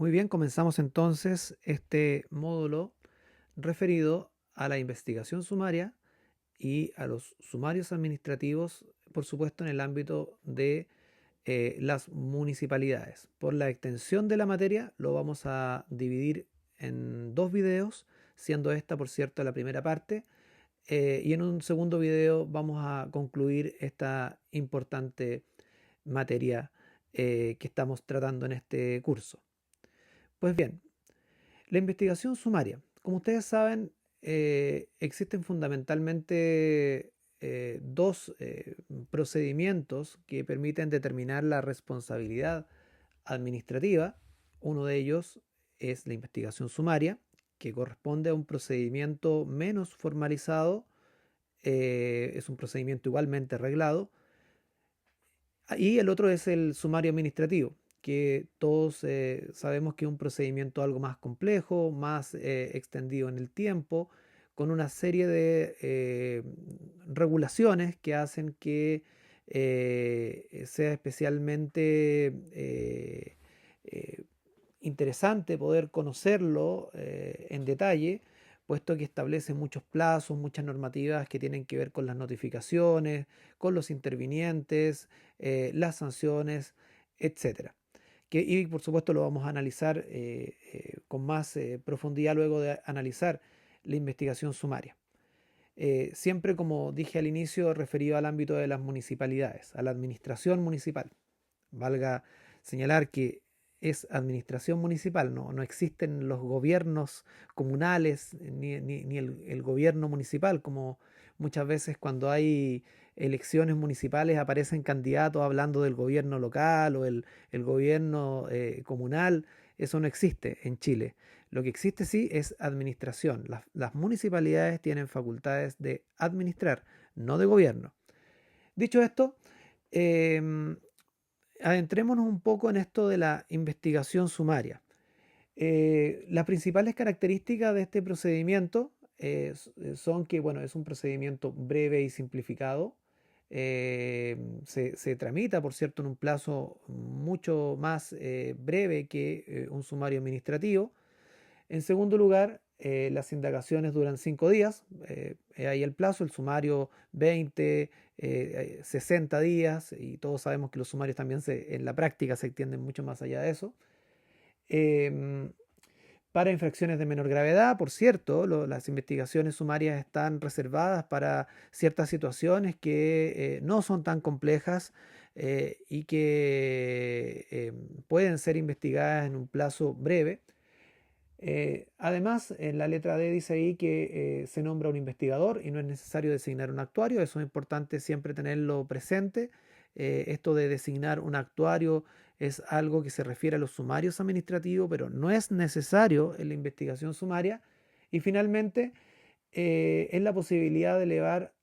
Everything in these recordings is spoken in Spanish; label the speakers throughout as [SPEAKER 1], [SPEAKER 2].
[SPEAKER 1] Muy bien, comenzamos entonces este módulo referido a la investigación sumaria y a los sumarios administrativos, por supuesto, en el ámbito de las municipalidades. Por la extensión de la materia, lo vamos a dividir en dos videos, siendo esta, por cierto, la primera parte, y en un segundo video vamos a concluir esta importante materia que estamos tratando en este curso. Pues bien, la investigación sumaria. Como ustedes saben, existen fundamentalmente dos procedimientos que permiten determinar la responsabilidad administrativa. Uno de ellos es la investigación sumaria, que corresponde a un procedimiento menos formalizado, es un procedimiento igualmente reglado, y el otro es el sumario administrativo, que todos sabemos que es un procedimiento algo más complejo, más extendido en el tiempo, con una serie de regulaciones que hacen que sea especialmente eh, interesante poder conocerlo en detalle, puesto que establece muchos plazos, muchas normativas que tienen que ver con las notificaciones, con los intervinientes, las sanciones, etcétera. Y por supuesto lo vamos a analizar con más profundidad luego de analizar la investigación sumaria. Siempre, como dije al inicio, referido al ámbito de las municipalidades, a la administración municipal. Valga señalar que es administración municipal, no existen los gobiernos comunales ni el gobierno municipal, como muchas veces cuando hay elecciones municipales aparecen candidatos hablando del gobierno local o el gobierno comunal. Eso no existe en Chile. Lo que existe sí es administración. Las municipalidades tienen facultades de administrar, no de gobierno. Dicho esto, em, adentrémonos un poco en esto de la investigación sumaria. Las principales características de este procedimiento son que, bueno, es un procedimiento breve y simplificado. Se tramita, por cierto, en un plazo mucho más breve que un sumario administrativo. En segundo lugar, las indagaciones duran 5 días, ahí el plazo, el sumario 20, 60 días, y todos sabemos que los sumarios también en la práctica se extienden mucho más allá de eso. Em, para infracciones de menor gravedad, por cierto, las investigaciones sumarias están reservadas para ciertas situaciones que no son tan complejas y que pueden ser investigadas en un plazo breve. Además, en la letra D dice ahí que se nombra un investigador y no es necesario designar un actuario. Eso es importante siempre tenerlo presente. Esto de designar un actuario es algo que se refiere a los sumarios administrativos, pero no es necesario en la investigación sumaria. Y finalmente, es la posibilidad de elevar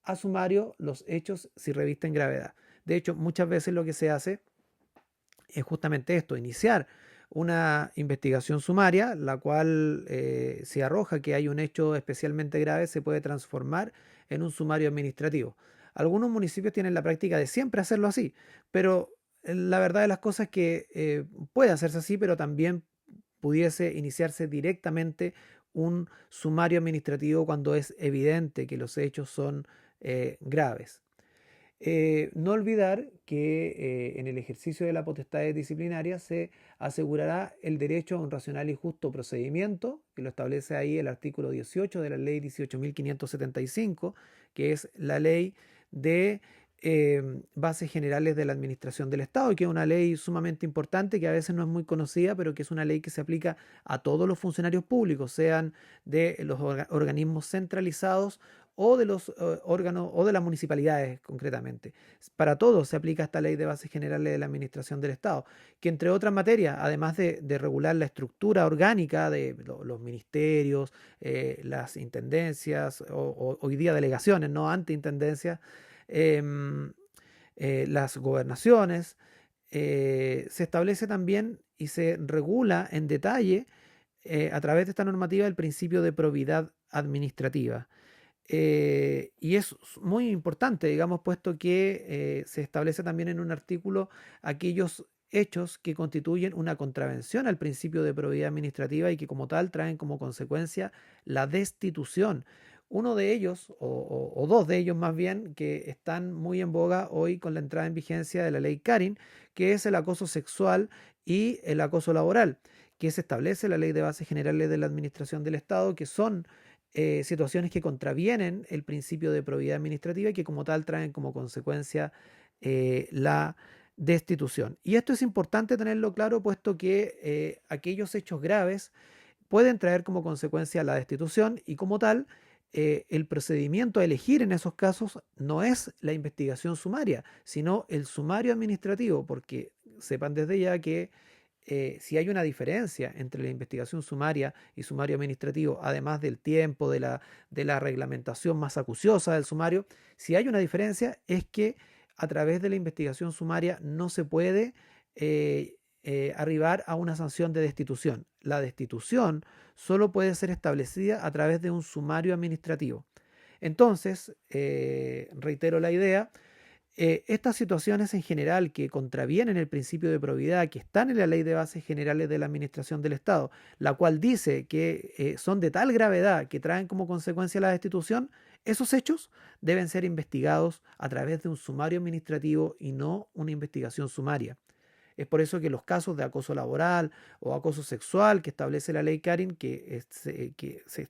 [SPEAKER 1] a sumario los hechos si revisten gravedad. De hecho, muchas veces lo que se hace es justamente esto, iniciar una investigación sumaria, la cual si arroja que hay un hecho especialmente grave, se puede transformar en un sumario administrativo. Algunos municipios tienen la práctica de siempre hacerlo así, pero la verdad de las cosas es que puede hacerse así, pero también pudiese iniciarse directamente un sumario administrativo cuando es evidente que los hechos son graves. No olvidar que en el ejercicio de la potestad disciplinaria se asegurará el derecho a un racional y justo procedimiento, que lo establece ahí el artículo 18 de la ley 18.575, que es la ley de bases generales de la administración del Estado, y que es una ley sumamente importante que a veces no es muy conocida, pero que es una ley que se aplica a todos los funcionarios públicos, sean de los organismos centralizados o de los órganos o de las municipalidades concretamente. Para todos se aplica esta ley de bases generales de la administración del Estado, que entre otras materias, además de regular la estructura orgánica de los ministerios, las intendencias, o hoy día delegaciones, no anteintendencias, em, las gobernaciones, se establece también y se regula en detalle a través de esta normativa el principio de probidad administrativa. Y es muy importante, digamos, puesto que se establece también en un artículo aquellos hechos que constituyen una contravención al principio de probidad administrativa y que como tal traen como consecuencia la destitución. Uno de ellos, o dos de ellos más bien, que están muy en boga hoy con la entrada en vigencia de la ley Carin, que es el acoso sexual y el acoso laboral, que se establece en la Ley de Bases Generales de la Administración del Estado, que son situaciones que contravienen el principio de probidad administrativa y que como tal traen como consecuencia la destitución. Y esto es importante tenerlo claro, puesto que aquellos hechos graves pueden traer como consecuencia la destitución y como tal, el procedimiento a elegir en esos casos no es la investigación sumaria, sino el sumario administrativo, porque sepan desde ya que si hay una diferencia entre la investigación sumaria y sumario administrativo, además del tiempo, de la reglamentación más acuciosa del sumario, si hay una diferencia es que a través de la investigación sumaria no se puede arribar a una sanción de destitución. La destitución solo puede ser establecida a través de un sumario administrativo. Entonces, reitero la idea, estas situaciones en general que contravienen el principio de probidad que están en la Ley de Bases Generales de la Administración del Estado, la cual dice que son de tal gravedad que traen como consecuencia la destitución, esos hechos deben ser investigados a través de un sumario administrativo y no una investigación sumaria. Es por eso que los casos de acoso laboral o acoso sexual que establece la ley Carin, que se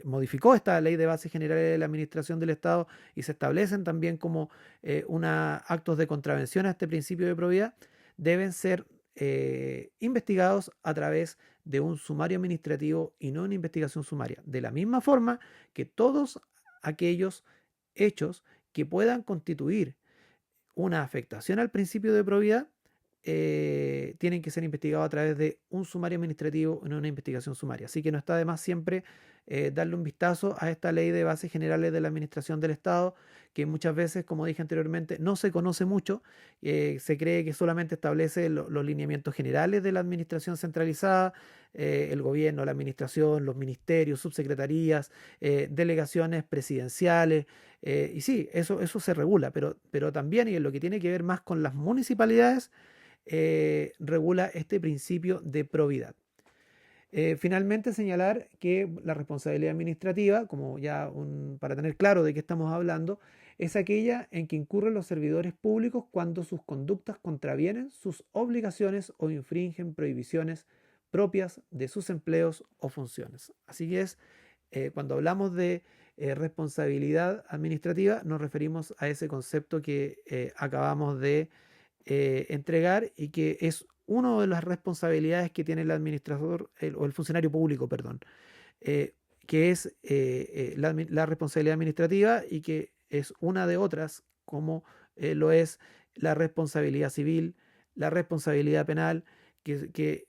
[SPEAKER 1] modificó esta ley de bases generales de la administración del Estado y se establecen también como actos de contravención a este principio de probidad, deben ser investigados a través de un sumario administrativo y no una investigación sumaria. De la misma forma que todos aquellos hechos que puedan constituir una afectación al principio de probidad tienen que ser investigados a través de un sumario administrativo y no una investigación sumaria. Así que no está de más siempre darle un vistazo a esta ley de bases generales de la administración del Estado, que muchas veces, como dije anteriormente, no se conoce mucho. Se cree que solamente establece los lineamientos generales de la administración centralizada, el gobierno, la administración, los ministerios, subsecretarías, delegaciones presidenciales. Y sí, eso se regula, pero también, y en lo que tiene que ver más con las municipalidades, regula este principio de probidad. Finalmente, señalar que la responsabilidad administrativa, como ya para tener claro de qué estamos hablando, es aquella en que incurren los servidores públicos cuando sus conductas contravienen sus obligaciones o infringen prohibiciones propias de sus empleos o funciones. Así que cuando hablamos de responsabilidad administrativa, nos referimos a ese concepto que acabamos de entregar y que es una de las responsabilidades que tiene el administrador o el funcionario público, perdón, que es la responsabilidad administrativa y que es una de otras, como lo es la responsabilidad civil, la responsabilidad penal, que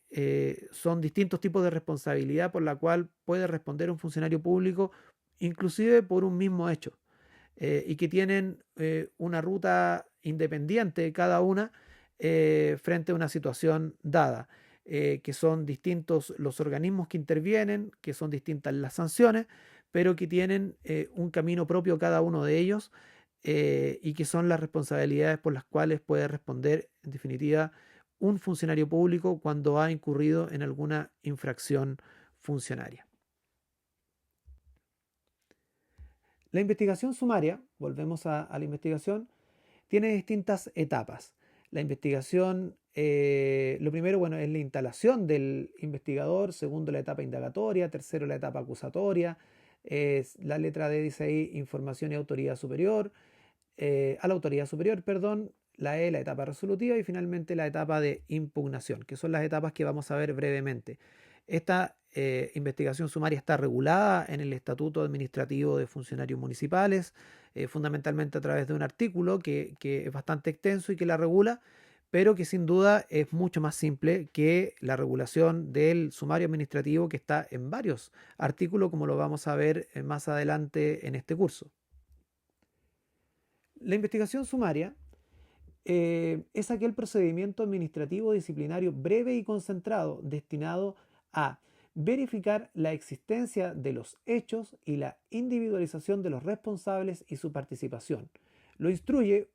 [SPEAKER 1] son distintos tipos de responsabilidad por la cual puede responder un funcionario público, inclusive por un mismo hecho y que tienen una ruta independiente cada una frente a una situación dada, que son distintos los organismos que intervienen, que son distintas las sanciones, pero que tienen un camino propio cada uno de ellos y que son las responsabilidades por las cuales puede responder, en definitiva, un funcionario público cuando ha incurrido en alguna infracción funcionaria. La investigación sumaria, volvemos a la investigación, tiene distintas etapas. La investigación, lo primero, bueno, es la instalación del investigador, segundo, la etapa indagatoria, tercero, la etapa acusatoria, la letra D dice ahí información y autoridad superior, a la autoridad superior, perdón, la E, la etapa resolutiva y finalmente la etapa de impugnación, que son las etapas que vamos a ver brevemente. Esta investigación sumaria está regulada en el Estatuto Administrativo de Funcionarios Municipales, fundamentalmente a través de un artículo que es bastante extenso y que la regula, pero que sin duda es mucho más simple que la regulación del sumario administrativo que está en varios artículos, como lo vamos a ver más adelante en este curso. La investigación sumaria es aquel procedimiento administrativo disciplinario breve y concentrado destinado a verificar la existencia de los hechos y la individualización de los responsables y su participación. Lo instruye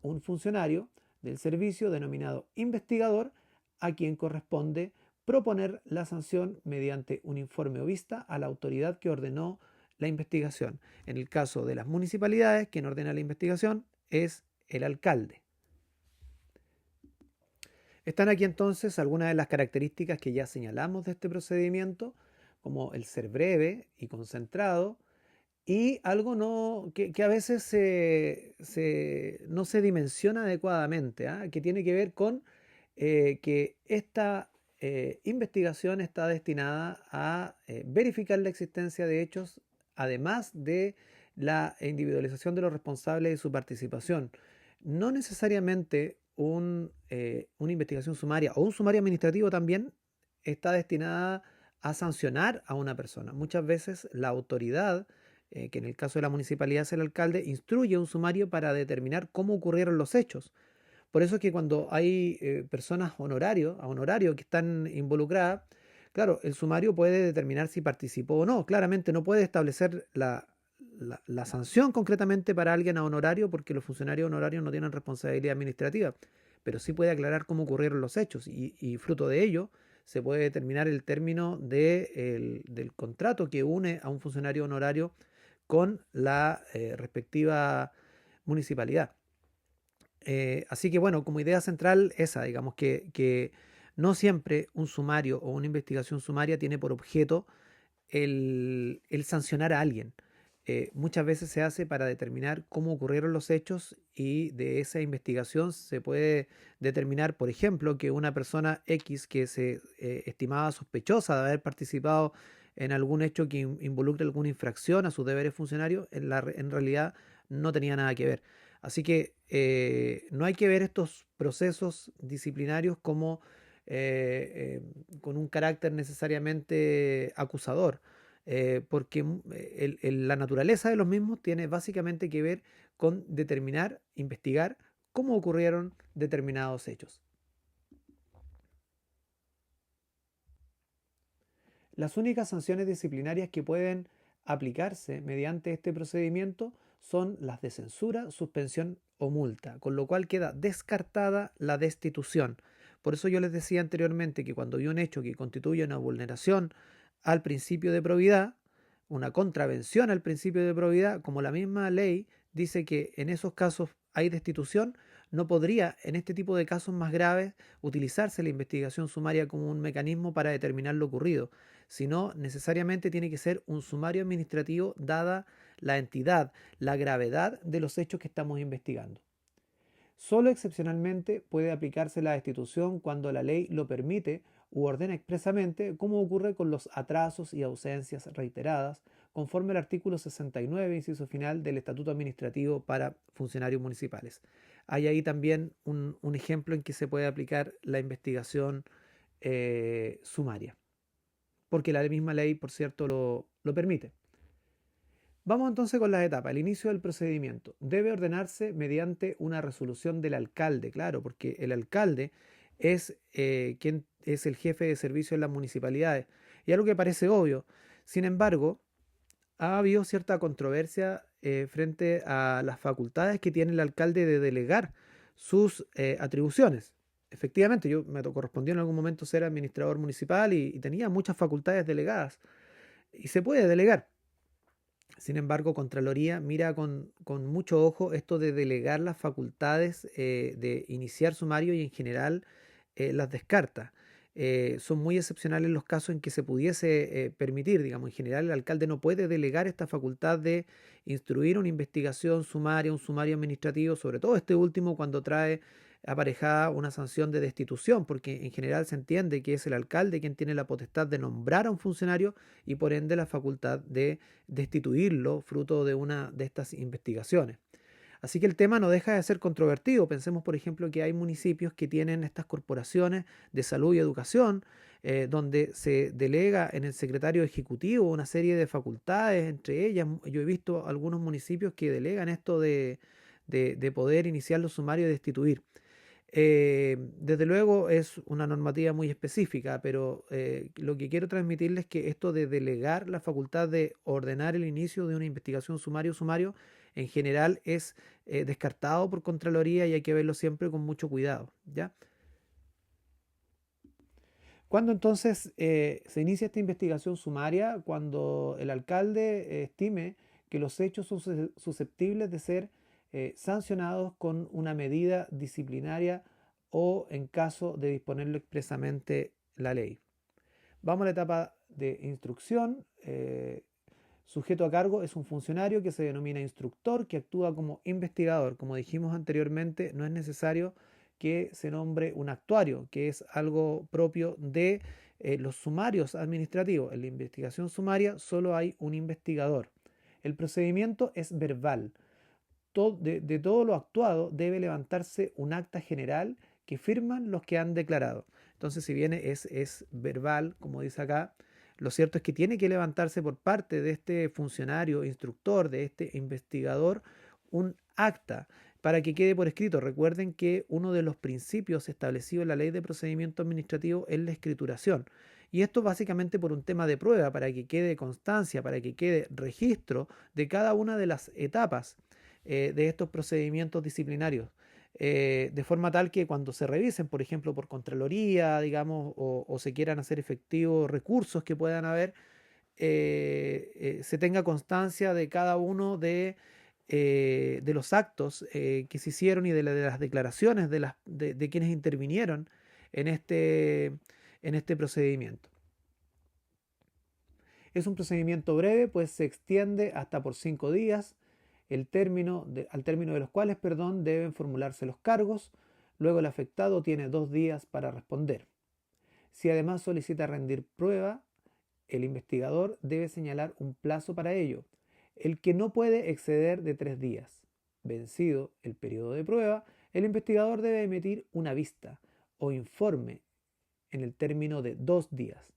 [SPEAKER 1] un funcionario del servicio denominado investigador, a quien corresponde proponer la sanción mediante un informe o vista a la autoridad que ordenó la investigación. En el caso de las municipalidades, quien ordena la investigación es el alcalde. Están aquí entonces algunas de las características que ya señalamos de este procedimiento, como el ser breve y concentrado, y algo que a veces no se dimensiona adecuadamente, ¿ah? Que tiene que ver con que esta investigación está destinada a verificar la existencia de hechos, además de la individualización de los responsables y su participación. No necesariamente una investigación sumaria o un sumario administrativo también está destinada a sancionar a una persona. Muchas veces la autoridad, que en el caso de la municipalidad es el alcalde, instruye un sumario para determinar cómo ocurrieron los hechos. Por eso es que cuando hay personas a honorario que están involucradas, claro, el sumario puede determinar si participó o no. Claramente no puede establecer la sanción concretamente para alguien a honorario porque los funcionarios honorarios no tienen responsabilidad administrativa, pero sí puede aclarar cómo ocurrieron los hechos y fruto de ello se puede determinar el término del contrato que une a un funcionario honorario con la respectiva municipalidad. Así que bueno, como idea central esa, digamos que no siempre un sumario o una investigación sumaria tiene por objeto el sancionar a alguien. Muchas veces se hace para determinar cómo ocurrieron los hechos y de esa investigación se puede determinar, por ejemplo, que una persona X que se estimaba sospechosa de haber participado en algún hecho que involucre alguna infracción a sus deberes funcionarios, en realidad no tenía nada que ver. Así que no hay que ver estos procesos disciplinarios como con un carácter necesariamente acusador, porque la naturaleza de los mismos tiene básicamente que ver con determinar, investigar cómo ocurrieron determinados hechos. Las únicas sanciones disciplinarias que pueden aplicarse mediante este procedimiento son las de censura, suspensión o multa, con lo cual queda descartada la destitución. Por eso yo les decía anteriormente que cuando hay un hecho que constituye una vulneración al principio de probidad, una contravención al principio de probidad, como la misma ley dice que en esos casos hay destitución, no podría en este tipo de casos más graves utilizarse la investigación sumaria como un mecanismo para determinar lo ocurrido, sino necesariamente tiene que ser un sumario administrativo dada la entidad, la gravedad de los hechos que estamos investigando. Solo excepcionalmente puede aplicarse la destitución cuando la ley lo permite u ordena expresamente, como ocurre con los atrasos y ausencias reiteradas, conforme al artículo 69, inciso final del Estatuto Administrativo para Funcionarios Municipales. Hay ahí también un ejemplo en que se puede aplicar la investigación sumaria, porque la misma ley, por cierto, lo permite. Vamos entonces con las etapas. El inicio del procedimiento debe ordenarse mediante una resolución del alcalde, claro, porque el alcalde es quien es el jefe de servicio en las municipalidades. Y algo que parece obvio. Sin embargo, ha habido cierta controversia frente a las facultades que tiene el alcalde de delegar sus atribuciones. Efectivamente, me correspondió en algún momento ser administrador municipal y tenía muchas facultades delegadas. Y se puede delegar. Sin embargo, Contraloría mira con mucho ojo esto de delegar las facultades de iniciar sumario y en general las descarta. Son muy excepcionales los casos en que se pudiese permitir, digamos, en general el alcalde no puede delegar esta facultad de instruir una investigación sumaria, un sumario administrativo, sobre todo este último cuando trae aparejada una sanción de destitución, porque en general se entiende que es el alcalde quien tiene la potestad de nombrar a un funcionario y por ende la facultad de destituirlo fruto de una de estas investigaciones. Así que el tema no deja de ser controvertido. Pensemos, por ejemplo, que hay municipios que tienen estas corporaciones de salud y educación, donde se delega en el secretario ejecutivo una serie de facultades, entre ellas yo he visto algunos municipios que delegan esto de poder iniciar los sumarios y destituir. Desde luego es una normativa muy específica, pero lo que quiero transmitirles es que esto de delegar la facultad de ordenar el inicio de una investigación sumario en general es descartado por Contraloría y hay que verlo siempre con mucho cuidado, ¿ya? Cuando entonces se inicia esta investigación sumaria, cuando el alcalde estime que los hechos son susceptibles de ser sancionados con una medida disciplinaria o en caso de disponerlo expresamente la ley. Vamos a la etapa de instrucción. Sujeto a cargo es un funcionario que se denomina instructor, que actúa como investigador. Como dijimos anteriormente, no es necesario que se nombre un actuario, que es algo propio de los sumarios administrativos. En la investigación sumaria solo hay un investigador. El procedimiento es verbal. De todo lo actuado debe levantarse un acta general que firman los que han declarado. Entonces, si bien es verbal, como dice acá, lo cierto es que tiene que levantarse por parte de este funcionario, instructor, de este investigador, un acta para que quede por escrito. Recuerden que uno de los principios establecidos en la Ley de Procedimiento Administrativo es la escrituración. Y esto básicamente por un tema de prueba, para que quede constancia, para que quede registro de cada una de las etapas de estos procedimientos disciplinarios. De forma tal que cuando se revisen, por ejemplo, por Contraloría, digamos, o se quieran hacer efectivos recursos que puedan haber, se tenga constancia de cada uno de los actos que se hicieron y de las declaraciones de quienes intervinieron en este procedimiento. Es un procedimiento breve, pues se extiende hasta por 5 días, al término de los cuales, deben formularse los cargos. Luego el afectado tiene 2 días para responder. Si además solicita rendir prueba, el investigador debe señalar un plazo para ello, el que no puede exceder de 3 días. Vencido el periodo de prueba, el investigador debe emitir una vista o informe en el término de 2 días.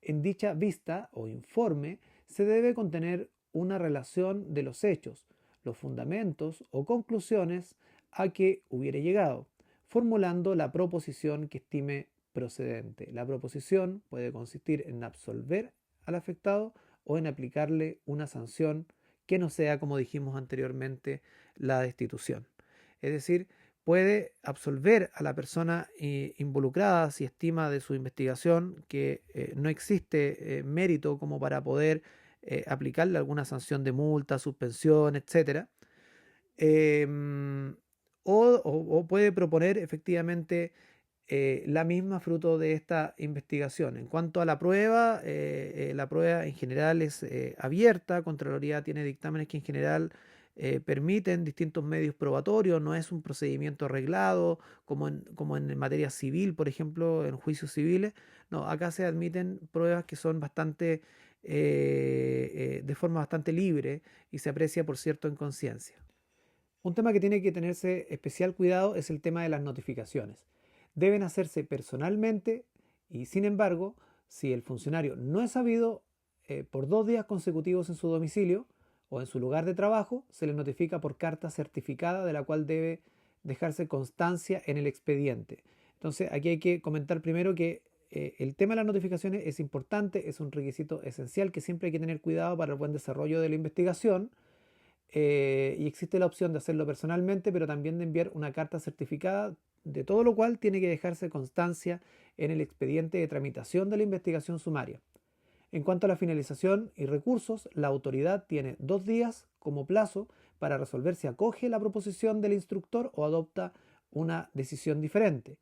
[SPEAKER 1] En dicha vista o informe se debe contener una relación de los hechos, los fundamentos o conclusiones a que hubiere llegado, formulando la proposición que estime procedente. La proposición puede consistir en absolver al afectado o en aplicarle una sanción que no sea, como dijimos anteriormente, la destitución. Es decir, puede absolver a la persona involucrada si estima de su investigación que no existe mérito como para poder aplicarle alguna sanción de multa, suspensión, etcétera. Eh, o puede proponer efectivamente la misma fruto de esta investigación. En cuanto a la prueba en general es abierta. Contraloría tiene dictámenes que en general permiten distintos medios probatorios, no es un procedimiento arreglado como en materia civil, por ejemplo, en juicios civiles. No, acá se admiten pruebas que son de forma bastante libre y se aprecia, por cierto, en conciencia. Un tema que tiene que tenerse especial cuidado es el tema de las notificaciones. Deben hacerse personalmente y, sin embargo, si el funcionario no es sabido por 2 días consecutivos en su domicilio o en su lugar de trabajo, se le notifica por carta certificada de la cual debe dejarse constancia en el expediente. Entonces, aquí hay que comentar primero que el tema de las notificaciones es importante, es un requisito esencial que siempre hay que tener cuidado para el buen desarrollo de la investigación. Y existe la opción de hacerlo personalmente, pero también de enviar una carta certificada, de todo lo cual tiene que dejarse constancia en el expediente de tramitación de la investigación sumaria. En cuanto a la finalización y recursos, la autoridad tiene 2 días como plazo para resolver si acoge la proposición del instructor o adopta una decisión diferente.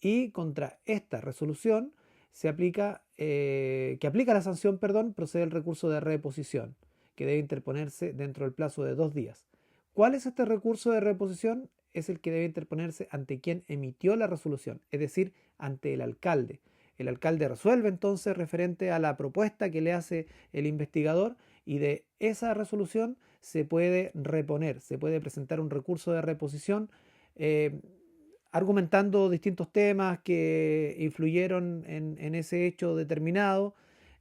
[SPEAKER 1] Y contra esta resolución que aplica la sanción, procede el recurso de reposición, que debe interponerse dentro del plazo de 2 días. ¿Cuál es este recurso de reposición? Es el que debe interponerse ante quien emitió la resolución, es decir, ante el alcalde. El alcalde resuelve entonces referente a la propuesta que le hace el investigador y de esa resolución se puede reponer, se puede presentar un recurso de reposición argumentando distintos temas que influyeron en ese hecho determinado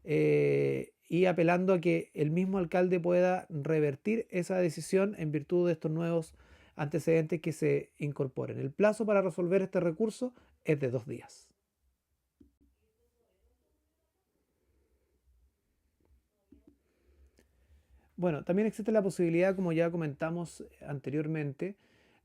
[SPEAKER 1] y apelando a que el mismo alcalde pueda revertir esa decisión en virtud de estos nuevos antecedentes que se incorporen. El plazo para resolver este recurso es de 2 días. Bueno, también existe la posibilidad, como ya comentamos anteriormente,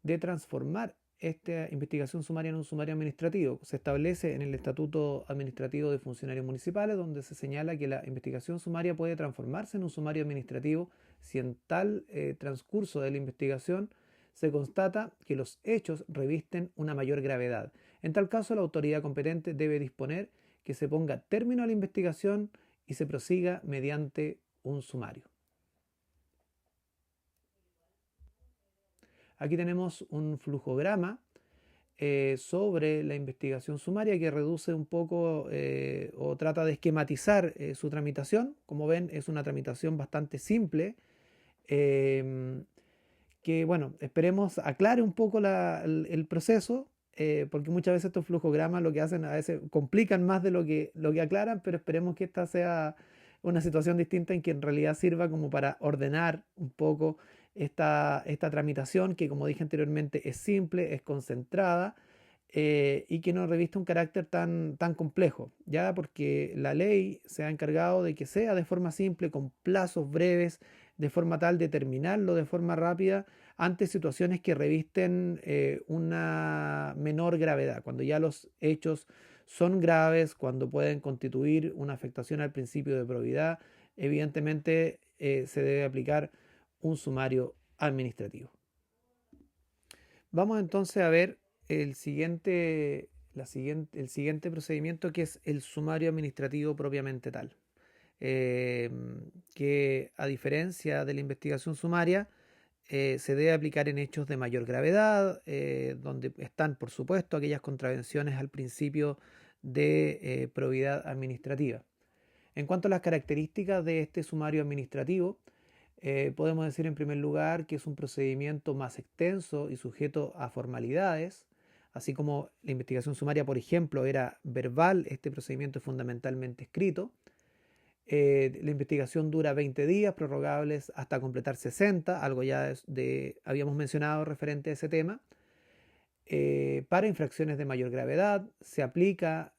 [SPEAKER 1] de transformar esta investigación sumaria en un sumario administrativo. Se establece en el Estatuto Administrativo de Funcionarios Municipales, donde se señala que la investigación sumaria puede transformarse en un sumario administrativo si en tal transcurso de la investigación se constata que los hechos revisten una mayor gravedad. En tal caso, la autoridad competente debe disponer que se ponga término a la investigación y se prosiga mediante un sumario. Aquí tenemos un flujograma sobre la investigación sumaria que reduce un poco o trata de esquematizar su tramitación. Como ven, es una tramitación bastante simple eh, que, bueno, esperemos aclare un poco el proceso, porque muchas veces estos flujogramas lo que hacen a veces complican más de lo que aclaran, pero esperemos que esta sea una situación distinta en que en realidad sirva como para ordenar un poco esta tramitación que, como dije anteriormente, es simple, es concentrada y que no reviste un carácter tan complejo, ya porque la ley se ha encargado de que sea de forma simple, con plazos breves, de forma tal de terminarlo de forma rápida ante situaciones que revisten una menor gravedad, cuando ya los hechos son graves, cuando pueden constituir una afectación al principio de probidad, evidentemente se debe aplicar un sumario administrativo. Vamos entonces a ver el siguiente procedimiento, que es el sumario administrativo propiamente tal, eh, que a diferencia de la investigación sumaria, se debe aplicar en hechos de mayor gravedad, donde están, por supuesto, aquellas contravenciones al principio de probidad administrativa. En cuanto a las características de este sumario administrativo, podemos decir en primer lugar que es un procedimiento más extenso y sujeto a formalidades, así como la investigación sumaria, por ejemplo, era verbal, este procedimiento es fundamentalmente escrito. La investigación dura 20 días, prorrogables hasta completar 60, algo ya habíamos mencionado referente a ese tema. Para infracciones de mayor gravedad se aplica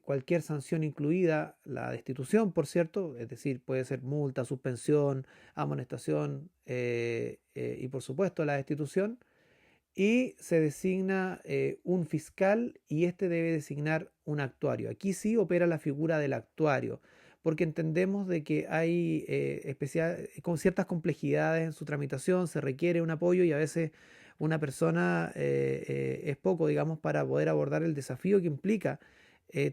[SPEAKER 1] cualquier sanción, incluida la destitución, por cierto, es decir, puede ser multa, suspensión, amonestación y por supuesto la destitución. Y se designa un fiscal y este debe designar un actuario. Aquí sí opera la figura del actuario, porque entendemos de que hay con ciertas complejidades en su tramitación, se requiere un apoyo y a veces una persona es poco, digamos, para poder abordar el desafío que implica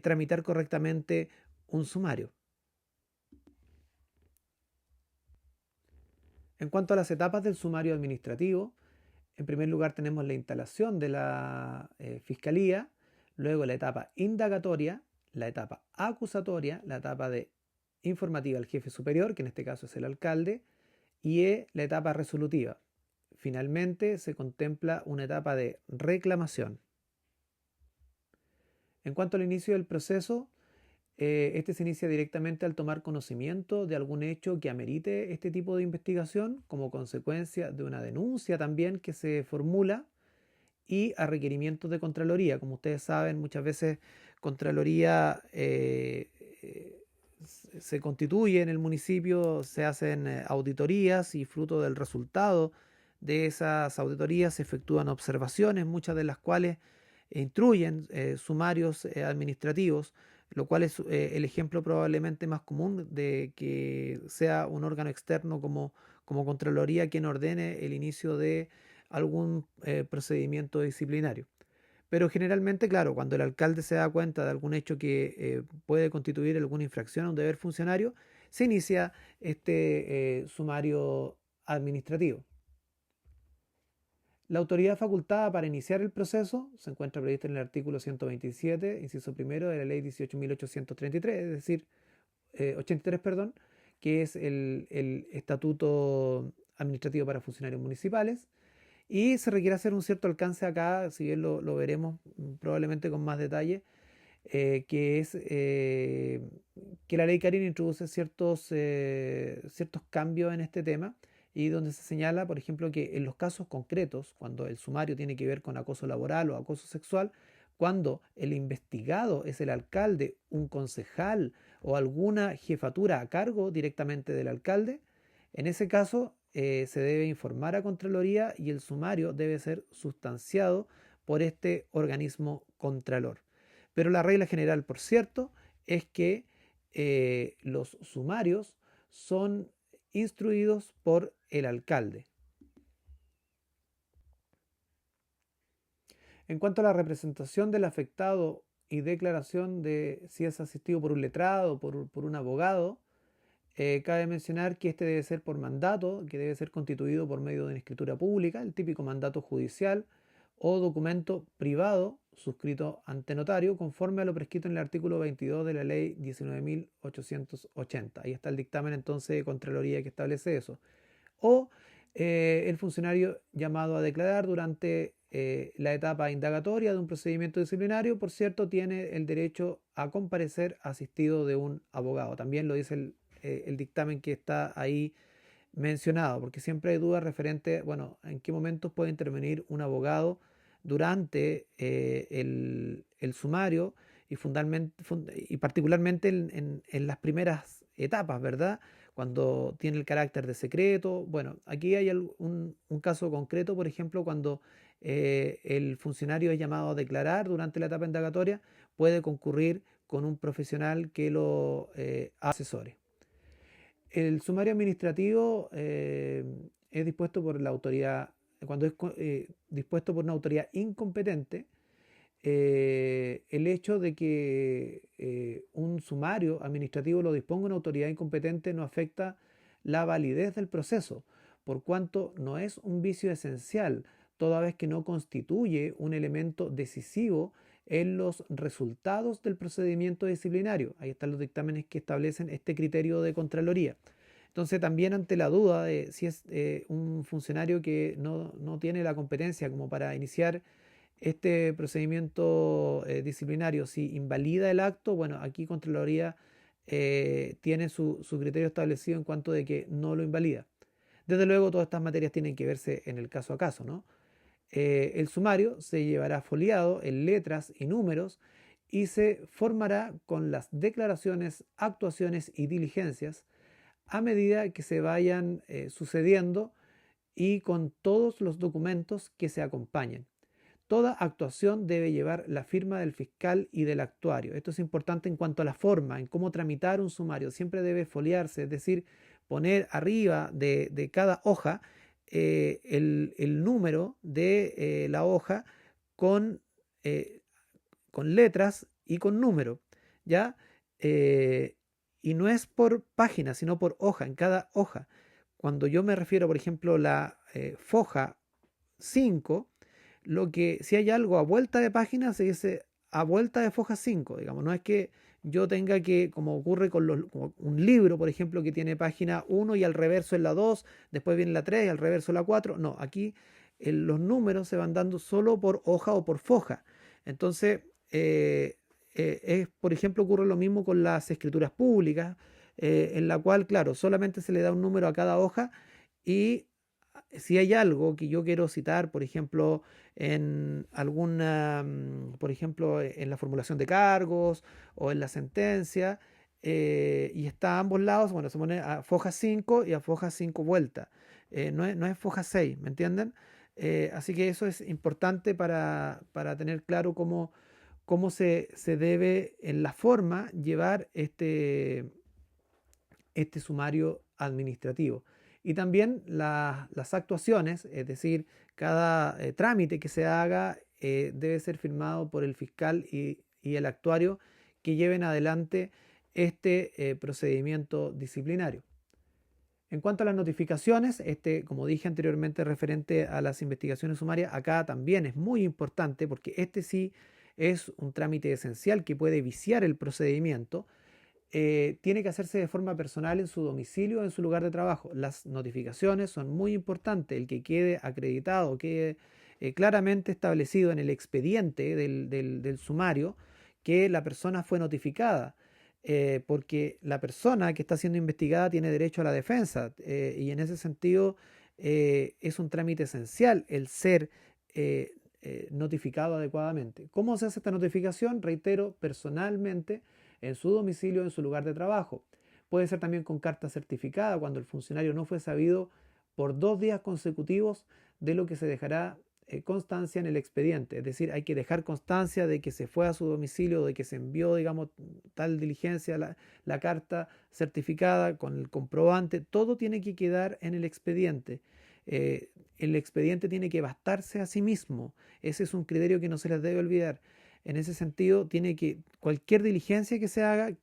[SPEAKER 1] tramitar correctamente un sumario. En cuanto a las etapas del sumario administrativo, en primer lugar tenemos la instalación de la fiscalía, luego la etapa indagatoria, la etapa acusatoria, la etapa de informativa al jefe superior, que en este caso es el alcalde, y la etapa resolutiva. Finalmente se contempla una etapa de reclamación. En cuanto al inicio del proceso, este se inicia directamente al tomar conocimiento de algún hecho que amerite este tipo de investigación como consecuencia de una denuncia también que se formula y a requerimientos de Contraloría. Como ustedes saben, muchas veces Contraloría se constituye en el municipio, se hacen auditorías y fruto del resultado de esas auditorías se efectúan observaciones, muchas de las cuales instruyen sumarios administrativos, lo cual es el ejemplo probablemente más común de que sea un órgano externo como Contraloría quien ordene el inicio de algún procedimiento disciplinario. Pero generalmente, claro, cuando el alcalde se da cuenta de algún hecho que puede constituir alguna infracción a un deber funcionario, se inicia este sumario administrativo. La autoridad facultada para iniciar el proceso se encuentra prevista en el artículo 127, inciso primero de la ley 18.833, es decir, 83, perdón, que es el Estatuto Administrativo para Funcionarios Municipales. Y se requiere hacer un cierto alcance acá, si bien lo veremos probablemente con más detalle, que es que la ley Karin introduce ciertos cambios en este tema y donde se señala, por ejemplo, que en los casos concretos, cuando el sumario tiene que ver con acoso laboral o acoso sexual, cuando el investigado es el alcalde, un concejal o alguna jefatura a cargo directamente del alcalde, En ese caso, se debe informar a Contraloría y el sumario debe ser sustanciado por este organismo contralor. Pero la regla general, por cierto, es que los sumarios son instruidos por el alcalde. En cuanto a la representación del afectado y declaración de si es asistido por un letrado o por un abogado, cabe mencionar que este debe ser por mandato, que debe ser constituido por medio de una escritura pública, el típico mandato judicial o documento privado suscrito ante notario, conforme a lo prescrito en el artículo 22 de la ley 19.880. Ahí está el dictamen entonces de Contraloría que establece eso. O el funcionario llamado a declarar durante la etapa indagatoria de un procedimiento disciplinario, por cierto, tiene el derecho a comparecer asistido de un abogado. También lo dice el dictamen que está ahí mencionado, porque siempre hay dudas referente, bueno, en qué momentos puede intervenir un abogado durante el sumario y, y particularmente en las primeras etapas, ¿verdad? Cuando tiene el carácter de secreto. Bueno, aquí hay un caso concreto, por ejemplo, cuando el funcionario es llamado a declarar durante la etapa indagatoria, puede concurrir con un profesional que lo asesore. El sumario administrativo es dispuesto por la autoridad, cuando es dispuesto por una autoridad incompetente, el hecho de que un sumario administrativo lo disponga una autoridad incompetente no afecta la validez del proceso, por cuanto no es un vicio esencial, toda vez que no constituye un elemento decisivo en los resultados del procedimiento disciplinario. Ahí están los dictámenes que establecen este criterio de Contraloría. Entonces, también ante la duda de si es un funcionario que no tiene la competencia como para iniciar este procedimiento disciplinario, si invalida el acto, bueno, aquí Contraloría tiene su criterio establecido en cuanto de que no lo invalida. Desde luego, todas estas materias tienen que verse en el caso a caso, ¿no? El sumario se llevará foliado en letras y números y se formará con las declaraciones, actuaciones y diligencias a medida que se vayan sucediendo y con todos los documentos que se acompañen. Toda actuación debe llevar la firma del fiscal y del actuario. Esto es importante en cuanto a la forma, en cómo tramitar un sumario. Siempre debe foliarse, es decir, poner arriba de cada hoja el número de la hoja con, eh, con letras y con número, ¿ya? Eh, y no es por página, sino por hoja, en cada hoja. Cuando yo me refiero, por ejemplo, la foja 5, lo que si hay algo a vuelta de página se dice a vuelta de foja 5, digamos, no es que yo tenga que, como ocurre como un libro, por ejemplo, que tiene página 1 y al reverso es la 2, después viene la 3 y al reverso la 4, no, aquí los números se van dando solo por hoja o por foja. Entonces, por ejemplo, ocurre lo mismo con las escrituras públicas, en la cual, claro, solamente se le da un número a cada hoja y si hay algo que yo quiero citar, por ejemplo, en alguna, por ejemplo, en la formulación de cargos o en la sentencia, y está a ambos lados, bueno, se pone a foja 5 y a foja 5 vueltas. No es foja 6, ¿me entienden? Así que eso es importante para tener claro cómo se debe en la forma llevar este sumario administrativo. Y también las actuaciones, es decir, cada trámite que se haga debe ser firmado por el fiscal y el actuario que lleven adelante este procedimiento disciplinario. En cuanto a las notificaciones, como dije anteriormente, referente a las investigaciones sumarias, acá también es muy importante porque este sí es un trámite esencial que puede viciar el procedimiento. Tiene que hacerse de forma personal en su domicilio o en su lugar de trabajo. Las notificaciones son muy importantes, el que quede acreditado, quede claramente establecido en el expediente del sumario que la persona fue notificada, porque la persona que está siendo investigada tiene derecho a la defensa y en ese sentido es un trámite esencial el ser notificado adecuadamente. ¿Cómo se hace esta notificación? Reitero, personalmente en su domicilio, en su lugar de trabajo. Puede ser también con carta certificada, cuando el funcionario no fue sabido por 2 días consecutivos de lo que se dejará constancia en el expediente. Es decir, hay que dejar constancia de que se fue a su domicilio, de que se envió, digamos, tal diligencia, la carta certificada con el comprobante. Todo tiene que quedar en el expediente. El expediente tiene que bastarse a sí mismo. Ese es un criterio que no se les debe olvidar. En ese sentido, tiene que cualquier diligencia que se haga,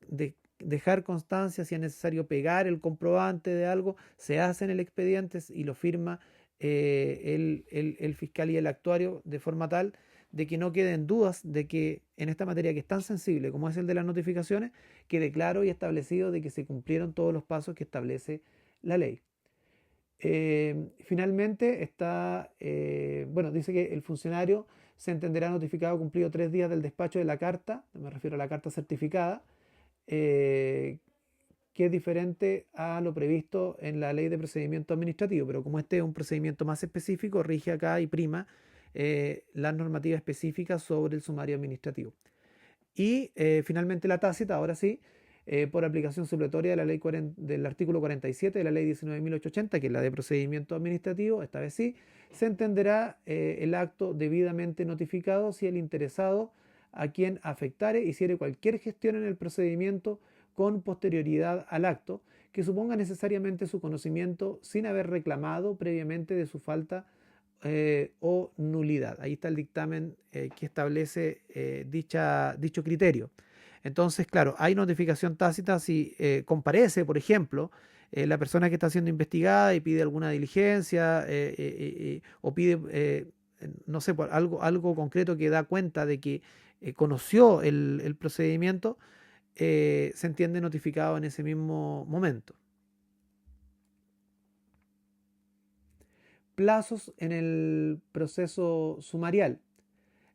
[SPEAKER 1] dejar constancia, si es necesario pegar el comprobante de algo, se hace en el expediente y lo firma el fiscal y el actuario de forma tal de que no queden dudas de que en esta materia que es tan sensible como es el de las notificaciones, quede claro y establecido de que se cumplieron todos los pasos que establece la ley. Finalmente está, bueno, dice que el funcionario se entenderá notificado cumplido 3 días del despacho de la carta, me refiero a la carta certificada, eh, que es diferente a lo previsto en la ley de procedimiento administrativo, pero como este es un procedimiento más específico, rige acá y prima las normativas específicas sobre el sumario administrativo. Y finalmente la tácita, ahora sí, por aplicación supletoria de la ley del artículo 47 de la ley 19.880, que es la de procedimiento administrativo, esta vez sí, se entenderá el acto debidamente notificado si el interesado a quien afectare hiciere cualquier gestión en el procedimiento con posterioridad al acto que suponga necesariamente su conocimiento sin haber reclamado previamente de su falta o nulidad. Ahí está el dictamen que establece dicho criterio. Entonces, claro, hay notificación tácita si comparece, por ejemplo, la persona que está siendo investigada y pide alguna diligencia o pide, no sé, por algo concreto que da cuenta de que conoció el procedimiento, se entiende notificado en ese mismo momento. Plazos en el proceso sumarial.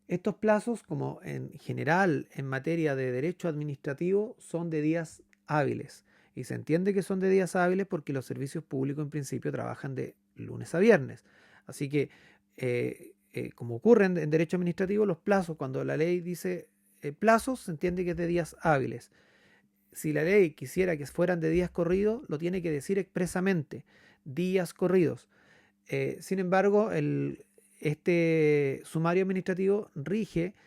[SPEAKER 1] Estos plazos, como en general en materia de derecho administrativo, son de días hábiles. Y se entiende que son de días hábiles porque los servicios públicos en principio trabajan de lunes a viernes. Así que, como ocurre en derecho administrativo, los plazos, cuando la ley dice plazos, se entiende que es de días hábiles. Si la ley quisiera que fueran de días corridos, lo tiene que decir expresamente, días corridos. Sin embargo, este sumario administrativo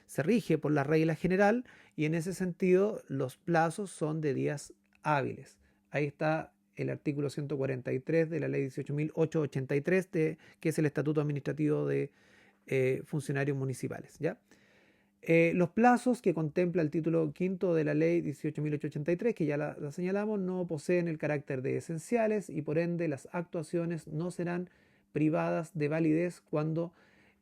[SPEAKER 1] se rige por la regla general y en ese sentido los plazos son de días hábiles. Ahí está el artículo 143 de la ley 18.883, que es el Estatuto Administrativo de Funcionarios Municipales. ¿Ya? Los plazos que contempla el título quinto de la ley 18.883, que ya la señalamos, no poseen el carácter de esenciales y por ende las actuaciones no serán privadas de validez cuando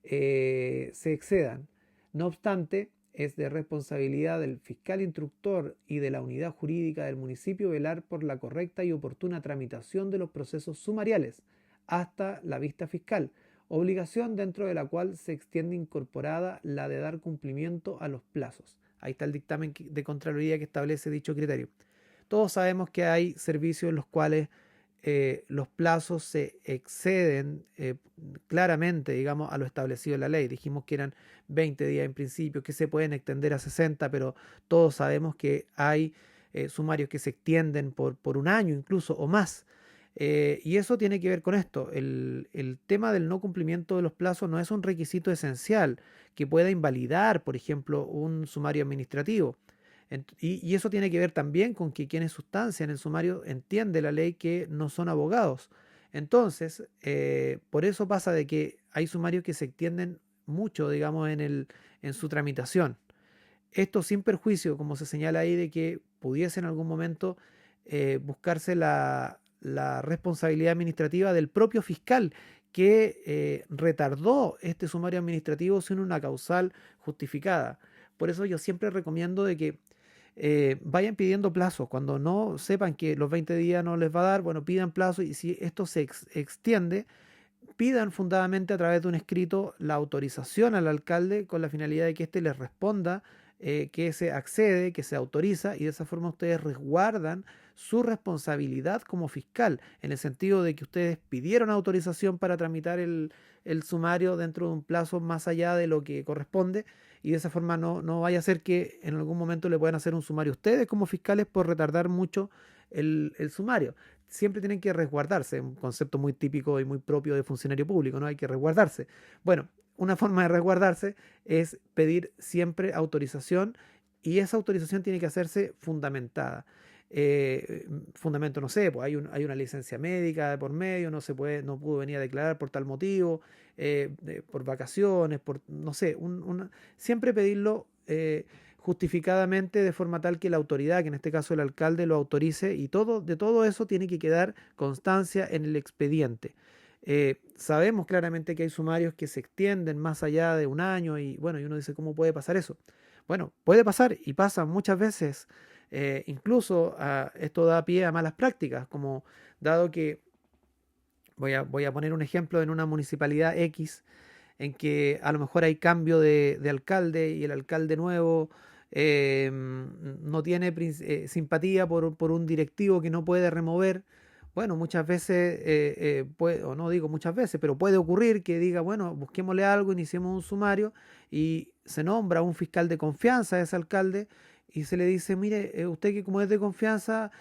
[SPEAKER 1] se excedan. No obstante, es de responsabilidad del fiscal instructor y de la unidad jurídica del municipio velar por la correcta y oportuna tramitación de los procesos sumariales hasta la vista fiscal, obligación dentro de la cual se extiende incorporada la de dar cumplimiento a los plazos. Ahí está el dictamen de Contraloría que establece dicho criterio. Todos sabemos que hay servicios en los cuales los plazos se exceden claramente, digamos, a lo establecido en la ley. Dijimos que eran 20 días en principio, que se pueden extender a 60, pero todos sabemos que hay sumarios que se extienden por un año incluso o más. Y eso tiene que ver con esto. El tema del no cumplimiento de los plazos no es un requisito esencial que pueda invalidar, por ejemplo, un sumario administrativo. Y eso tiene que ver también con que quienes sustancian el sumario entiende la ley que no son abogados. Entonces, por eso pasa de que hay sumarios que se extienden mucho, digamos, en su tramitación. Esto sin perjuicio, como se señala ahí, de que pudiese en algún momento buscarse la responsabilidad administrativa del propio fiscal que retardó este sumario administrativo sin una causal justificada. Por eso yo siempre recomiendo de que vayan pidiendo plazos. Cuando no sepan que los 20 días no les va a dar, bueno, pidan plazo y si esto se extiende, pidan fundadamente a través de un escrito la autorización al alcalde con la finalidad de que éste les responda que se accede, que se autoriza y de esa forma ustedes resguardan su responsabilidad como fiscal, en el sentido de que ustedes pidieron autorización para tramitar el sumario dentro de un plazo más allá de lo que corresponde y de esa forma no vaya a ser que en algún momento le puedan hacer un sumario a ustedes como fiscales por retardar mucho el sumario. Siempre tienen que resguardarse, un concepto muy típico y muy propio de funcionario público, ¿no? Hay que resguardarse. Bueno, una forma de resguardarse es pedir siempre autorización y esa autorización tiene que hacerse fundamentada. Fundamento, no sé, pues hay una licencia médica de por medio, no pudo venir a declarar por tal motivo, por vacaciones, no sé, siempre pedirlo justificadamente de forma tal que la autoridad, que en este caso el alcalde, lo autorice y de todo eso tiene que quedar constancia en el expediente. Sabemos claramente que hay sumarios que se extienden más allá de un año y bueno, y uno dice, ¿cómo puede pasar eso? Bueno, puede pasar y pasa muchas veces. Incluso esto da pie a malas prácticas, como dado que voy a poner un ejemplo en una municipalidad X en que a lo mejor hay cambio de alcalde y el alcalde nuevo no tiene simpatía por un directivo que no puede remover. Bueno, muchas veces, o no digo muchas veces, pero puede ocurrir que diga, bueno, busquémosle algo, iniciemos un sumario y se nombra un fiscal de confianza a ese alcalde y se le dice, mire, usted que como es de confianza,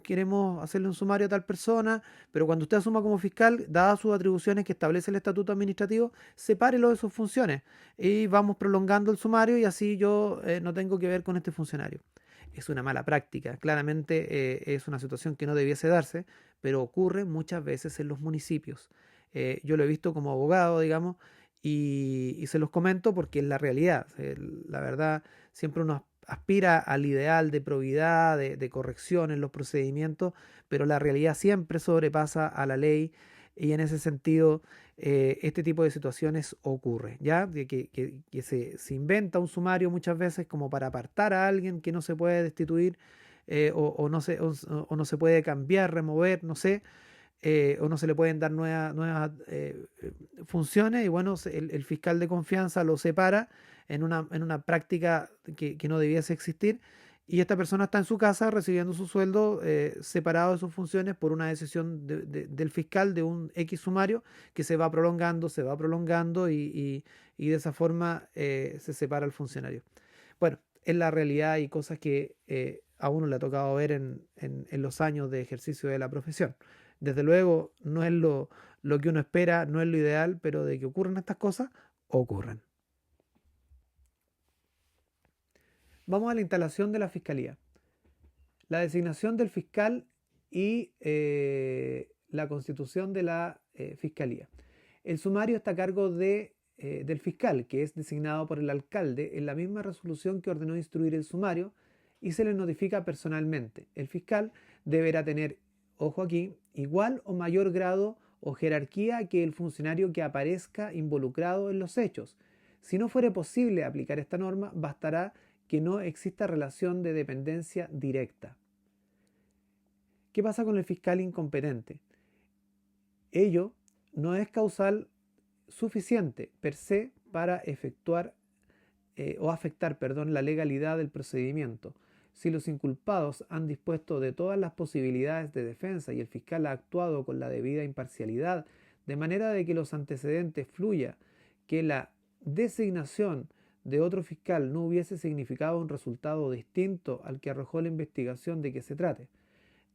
[SPEAKER 1] queremos hacerle un sumario a tal persona, pero cuando usted asuma como fiscal, dadas sus atribuciones que establece el estatuto administrativo, sepárelo de sus funciones y vamos prolongando el sumario y así yo no tengo que ver con este funcionario. Es una mala práctica, claramente es una situación que no debiese darse, pero ocurre muchas veces en los municipios. Yo lo he visto como abogado, digamos, y se los comento porque es la realidad. La verdad, siempre uno aspira al ideal de probidad, de corrección en los procedimientos, pero la realidad siempre sobrepasa a la ley y en ese sentido este tipo de situaciones ocurre, ¿ya? Que se inventa un sumario muchas veces como para apartar a alguien que no se puede destituir o no se puede cambiar, remover, no sé, o no se le pueden dar nuevas funciones y bueno, el fiscal de confianza lo separa en una práctica que no debiese existir y esta persona está en su casa recibiendo su sueldo separado de sus funciones por una decisión del fiscal de un X sumario que se va prolongando y de esa forma se separa el funcionario. Bueno, en la realidad hay cosas que a uno le ha tocado ver en los años de ejercicio de la profesión. Desde luego, no es lo que uno espera, no es lo ideal, pero de que ocurran estas cosas, ocurren. Vamos a la instalación de la fiscalía. La designación del fiscal y la constitución de la fiscalía. El sumario está a cargo del fiscal, que es designado por el alcalde en la misma resolución que ordenó instruir el sumario y se le notifica personalmente. El fiscal deberá tener, ojo aquí, igual o mayor grado o jerarquía que el funcionario que aparezca involucrado en los hechos. Si no fuere posible aplicar esta norma, bastará que no exista relación de dependencia directa. ¿Qué pasa con el fiscal incompetente? Ello no es causal suficiente per se para efectuar o afectar, perdón, la legalidad del procedimiento. Si los inculpados han dispuesto de todas las posibilidades de defensa y el fiscal ha actuado con la debida imparcialidad, de manera de que los antecedentes fluya que la designación de otro fiscal no hubiese significado un resultado distinto al que arrojó la investigación de que se trate.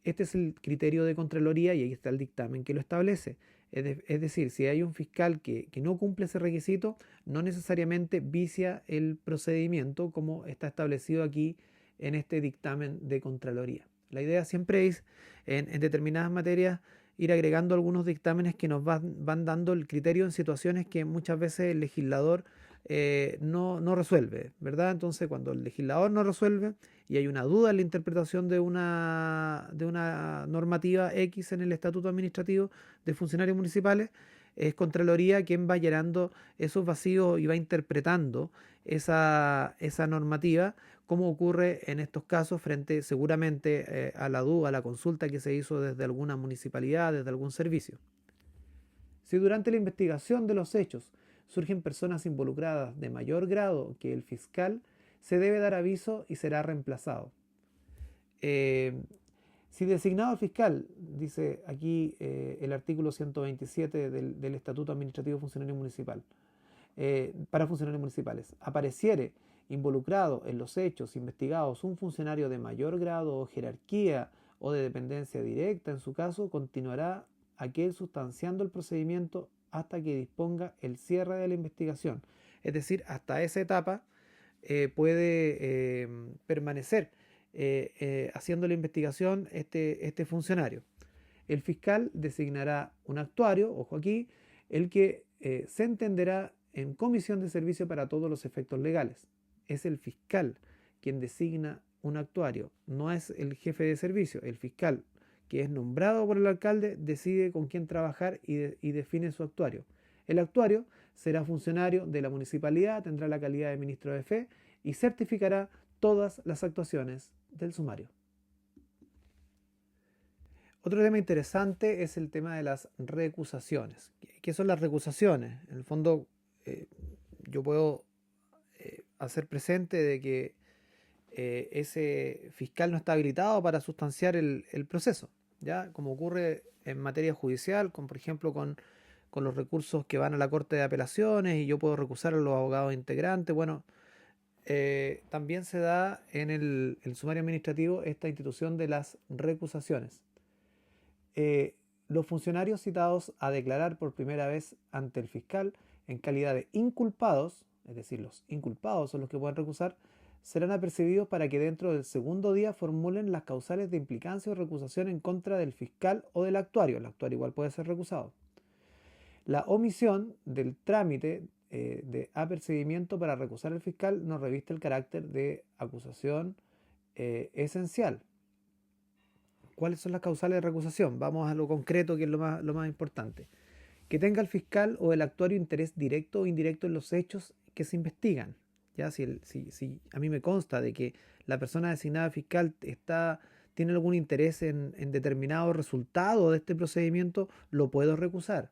[SPEAKER 1] Este es el criterio de Contraloría y ahí está el dictamen que lo establece. Es decir, si hay un fiscal que no cumple ese requisito, no necesariamente vicia el procedimiento como está establecido aquí en este dictamen de Contraloría. La idea siempre es, en determinadas materias, ir agregando algunos dictámenes que nos van dando el criterio en situaciones que muchas veces el legislador no resuelve, ¿verdad? Entonces, cuando el legislador no resuelve y hay una duda en la interpretación de una normativa X en el estatuto administrativo de funcionarios municipales, es Contraloría quien va llenando esos vacíos y va interpretando esa normativa, como ocurre en estos casos frente seguramente a la duda, a la consulta que se hizo desde alguna municipalidad, desde algún servicio. Si durante la investigación de los hechos surgen personas involucradas de mayor grado que el fiscal, se debe dar aviso y será reemplazado. Eh, si designado el fiscal, dice aquí el artículo 127 del Estatuto Administrativo Funcionario Municipal, para funcionarios municipales, apareciere involucrado en los hechos investigados un funcionario de mayor grado o jerarquía o de dependencia directa, en su caso, continuará aquel sustanciando el procedimiento hasta que disponga el cierre de la investigación. Es decir, hasta esa etapa puede permanecer haciendo la investigación este funcionario. El fiscal designará un actuario, ojo aquí, el que se entenderá en comisión de servicio para todos los efectos legales. Es el fiscal quien designa un actuario, no es el jefe de servicio. El fiscal, que es nombrado por el alcalde, decide con quién trabajar y define su actuario. El actuario será funcionario de la municipalidad, tendrá la calidad de ministro de fe y certificará todas las actuaciones del sumario. Otro tema interesante es el tema de las recusaciones. ¿Qué son las recusaciones? En el fondo, eh, yo puedo hacer presente de que ese fiscal no está habilitado para sustanciar el proceso, ¿ya? Como ocurre en materia judicial, por ejemplo con los recursos que van a la Corte de Apelaciones y yo puedo recusar a los abogados integrantes. Bueno, también se da en el sumario administrativo esta institución de las recusaciones. Los funcionarios citados a declarar por primera vez ante el fiscal en calidad de inculpados, es decir, los inculpados son los que pueden recusar, serán apercibidos para que dentro del segundo día formulen las causales de implicancia o recusación en contra del fiscal o del actuario. El actuario igual puede ser recusado. La omisión del trámite de apercibimiento para recusar al fiscal no reviste el carácter de acusación esencial. ¿Cuáles son las causales de recusación? Vamos a lo concreto, que es lo más importante. Que tenga el fiscal o el actuario interés directo o indirecto en los hechos que se investigan. ¿Ya? Si a mí me consta de que la persona designada fiscal tiene algún interés en determinado resultado de este procedimiento, lo puedo recusar.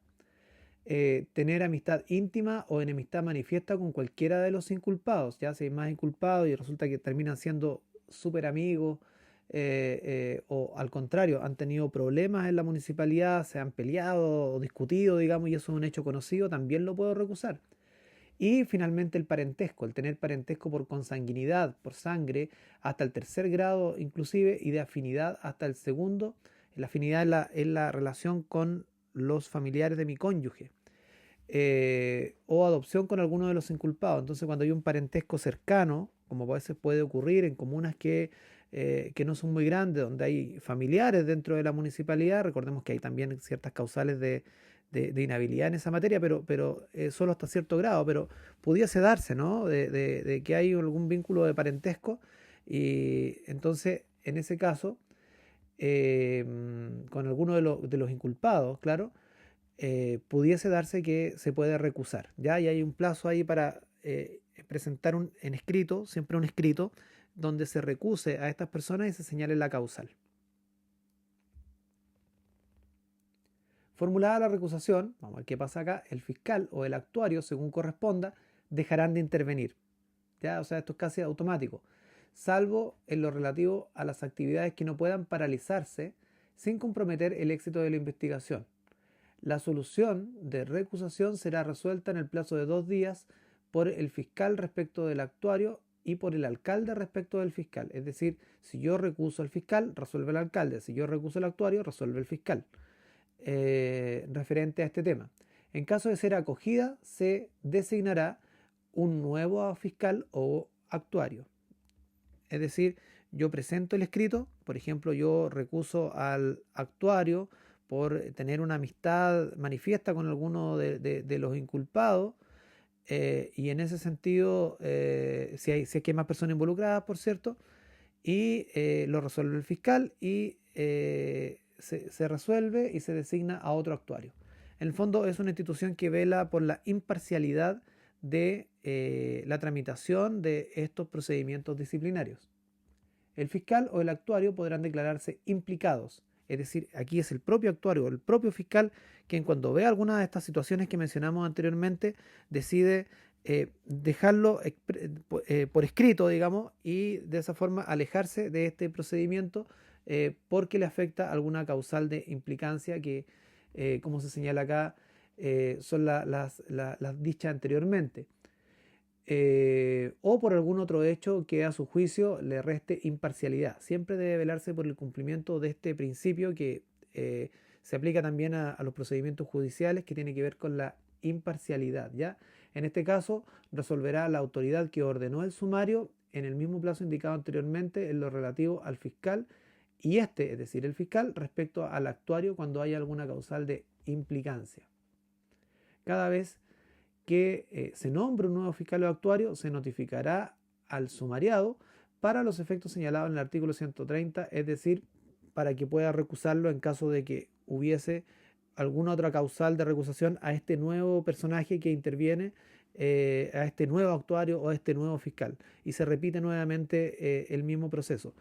[SPEAKER 1] Tener amistad íntima o enemistad manifiesta con cualquiera de los inculpados, ya si hay más inculpados y resulta que terminan siendo súper amigos, o al contrario, han tenido problemas en la municipalidad, se han peleado o discutido, digamos, y eso es un hecho conocido, también lo puedo recusar. Y finalmente el parentesco, el tener parentesco por consanguinidad, por sangre, hasta el tercer grado inclusive, y de afinidad hasta el segundo. La afinidad es la relación con los familiares de mi cónyuge. O adopción con alguno de los inculpados. Entonces, cuando hay un parentesco cercano, como a veces puede ocurrir en comunas que no son muy grandes, donde hay familiares dentro de la municipalidad, recordemos que hay también ciertas causales de inhabilidad en esa materia, pero solo hasta cierto grado, pero pudiese darse, ¿no? De que hay algún vínculo de parentesco y entonces, en ese caso, con alguno de los inculpados, claro, pudiese darse que se puede recusar, ¿ya? Y hay un plazo ahí para presentar en escrito, siempre un escrito, donde se recuse a estas personas y se señale la causal. Formulada la recusación, vamos a ver qué pasa acá, el fiscal o el actuario, según corresponda, dejarán de intervenir, ¿ya? O sea, esto es casi automático, salvo en lo relativo a las actividades que no puedan paralizarse sin comprometer el éxito de la investigación. La solución de recusación será resuelta en el plazo de 2 días por el fiscal respecto del actuario y por el alcalde respecto del fiscal. Es decir, si yo recuso al fiscal, resuelve el alcalde. Si yo recuso al actuario, resuelve el fiscal. Referente a este tema. En caso de ser acogida, se designará un nuevo fiscal o actuario. Es decir, yo presento el escrito, por ejemplo, yo recuso al actuario por tener una amistad manifiesta con alguno de los inculpados, y en ese sentido, si es que hay más personas involucradas, por cierto, y lo resuelve el fiscal y se resuelve y se designa a otro actuario. En el fondo es una institución que vela por la imparcialidad de la tramitación de estos procedimientos disciplinarios. El fiscal o el actuario podrán declararse implicados. Es decir, aquí es el propio actuario o el propio fiscal quien cuando ve alguna de estas situaciones que mencionamos anteriormente decide dejarlo por escrito, digamos, y de esa forma alejarse de este procedimiento porque le afecta alguna causal de implicancia que, como se señala acá, son las dichas anteriormente. o por algún otro hecho que a su juicio le reste imparcialidad. Siempre debe velarse por el cumplimiento de este principio que se aplica también a los procedimientos judiciales, que tiene que ver con la imparcialidad, ¿ya? En este caso, resolverá la autoridad que ordenó el sumario en el mismo plazo indicado anteriormente en lo relativo al fiscal y este, es decir, el fiscal, respecto al actuario cuando haya alguna causal de implicancia. Cada vez que se nombre un nuevo fiscal o actuario, se notificará al sumariado para los efectos señalados en el artículo 130, es decir, para que pueda recusarlo en caso de que hubiese alguna otra causal de recusación a este nuevo personaje que interviene, a este nuevo actuario o a este nuevo fiscal. Y se repite nuevamente el mismo proceso.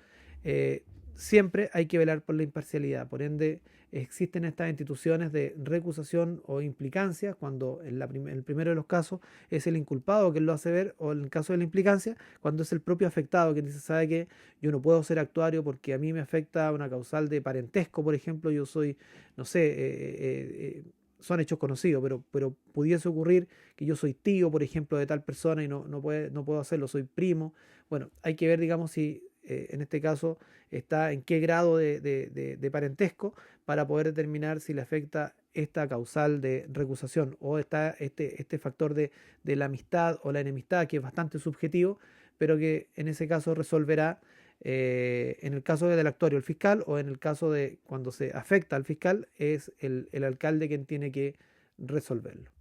[SPEAKER 1] Eh, Siempre hay que velar por la imparcialidad. Por ende, existen estas instituciones de recusación o implicancia, cuando en el primero de los casos es el inculpado quien lo hace ver, o en el caso de la implicancia, cuando es el propio afectado quien dice, sabe que yo no puedo ser actuario porque a mí me afecta una causal de parentesco, por ejemplo, yo soy, no sé, son hechos conocidos, pero pudiese ocurrir que yo soy tío, por ejemplo, de tal persona y no puedo hacerlo, soy primo. Bueno, hay que ver, digamos, si en este caso está en qué grado de parentesco para poder determinar si le afecta esta causal de recusación o está este factor de la amistad o la enemistad, que es bastante subjetivo, pero que en ese caso resolverá en el caso del actuario el fiscal, o en el caso de cuando se afecta al fiscal es el alcalde quien tiene que resolverlo.